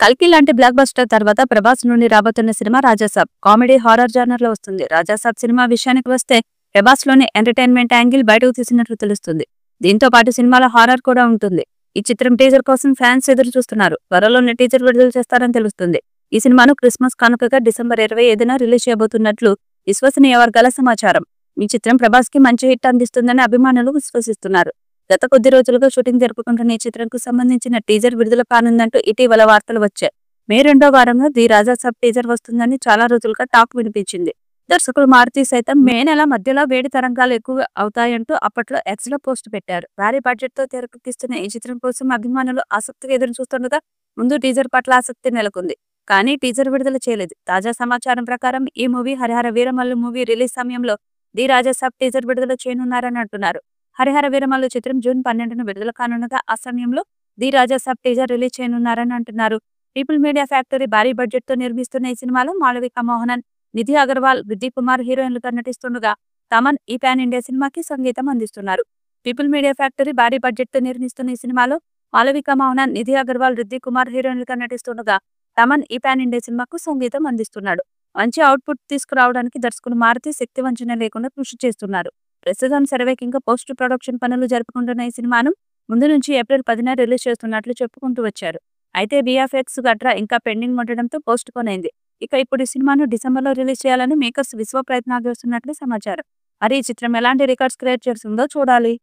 కల్కి లాంటి block buster తర్వాత ప్రభాస్ నుండి రాబోతున్న సినిమా రాజాసాబ్ కామెడీ హారర్ జానర్ లో వస్తుంది. రాజాసాబ్ సినిమా విషయానికి వస్తే ప్రభాస్ లోని ఎంటర్టైన్మెంట్ యాంగిల్ బయటకు తీసినట్లు తెలుస్తుంది. దీంతో పాటు సినిమాలో హారర్ కూడా ఉంటుంది. ఈ చిత్రం టీజర్ కోసం ఫ్యాన్స్ ఎదురు చూస్తున్నారు. త్వరలోనే టీజర్ విడుదల చేస్తారని తెలుస్తుంది. ఈ సినిమాను క్రిస్మస్ కానుకగా డిసెంబర్ 25న రిలీజ్ చేయబోతున్నట్లు విశ్వసనీయ వర్గాల సమాచారం. ఈ చిత్రం ప్రభాస్ కి మంచి హిట్ అందిస్తుందని అభిమానులు విశ్వసిస్తున్నారు. గత కొద్ది రోజులుగా షూటింగ్ జరుపుకుంటున్న ఈ చిత్రంకు సంబంధించిన టీజర్ విడుదల కానుందంటూ ఇటీవల వార్తలు వచ్చాయి. మే 2వ వారంలో ది రాజాసాబ్ టీజర్ వస్తుందని చాలా రోజులుగా టాక్ వినిపించింది. దర్శకుడు మారుతి సైతం మే నెల మధ్యలో వేడి తరంగాలు ఎక్కువ అవుతాయంటూ అప్పట్లో ఎక్స్ లో పోస్ట్ పెట్టారు. భారీ బడ్జెట్ తో తెరకెక్కిస్తున్న ఈ చిత్రం కోసం అభిమానులు ఆసక్తిగా ఎదురు చూస్తుండగా ముందు టీజర్ పట్ల ఆసక్తి నెలకొంది. కానీ టీజర్ విడుదల చేయలేదు. తాజా సమాచారం ప్రకారం ఈ movie Harihara Veeramallu movie release సమయంలో ది రాజాసాబ్ టీజర్ విడుదల చేయనున్నారని అంటున్నారు. హరిహర వీరమల్లు చిత్రం జూన్ 12న విడుదల కానున్నగా ఆ సమయంలో ది రాజాసాబ్ టీజర్ రిలీజ్ చేయనున్నారని అంటున్నారు. పీపుల్ మీడియా ఫ్యాక్టరీ భారీ బడ్జెట్ తో నిర్మిస్తున్న ఈ సినిమాలో మాళవిక మోహనన్, నిధి అగర్వాల్, రిద్ది కుమార్ హీరోయిన్లుగా నటిస్తుండగా తమన్ ఈ పాన్ ఇండియా సినిమాకి సంగీతం అందిస్తున్నారు. పీపుల్ మీడియా ఫ్యాక్టరీ భారీ బడ్జెట్ తో నిర్మిస్తున్న ఈ సినిమాలో మాళవిక మోహనన్, నిధి అగర్వాల్, రిద్ది కుమార్ హీరోయిన్లుగా నటిస్తుండగా తమన్ ఈ పాన్ ఇండియా సినిమాకు సంగీతం అందిస్తున్నాడు. మంచి అవుట్పుట్ తీసుకురావడానికి దర్శకుడు మారుతి శక్తి వంచన లేకుండా కృషి చేస్తున్నారు. ప్రస్తుతం శరవేగంగా పోస్ట్ ప్రొడక్షన్ పనులు జరుపుకుంటున్న ఈ సినిమాను ముందు నుంచి ఏప్రిల్ 10న రిలీజ్ చేస్తున్నట్లు చెప్పుకుంటూ వచ్చారు. అయితే VFX గట్రా ఇంకా పెండింగ్ ఉండడంతో పోస్ట్ పోన్ అయింది. ఇక ఇప్పుడు ఈ సినిమాను డిసెంబర్లో రిలీజ్ చేయాలని మేకర్స్ విశ్వ ప్రయత్నాలు చేస్తున్నట్లు సమాచారం. మరి ఈ చిత్రం ఎలాంటి రికార్డ్స్ క్రియేట్ చేస్తుందో చూడాలి.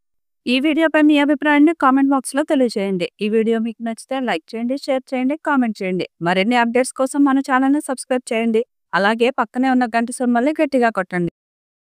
ఈ వీడియోపై మీ అభిప్రాయాన్ని కామెంట్ బాక్స్ లో తెలియజేయండి. ఈ వీడియో మీకు నచ్చితే లైక్ చేయండి, షేర్ చేయండి, కామెంట్ చేయండి. మరిన్ని అప్డేట్స్ కోసం మన ఛానల్ ని సబ్స్క్రైబ్ చేయండి. అలాగే పక్కనే ఉన్న గంట సింబల్ని గట్టిగా కొట్టండి.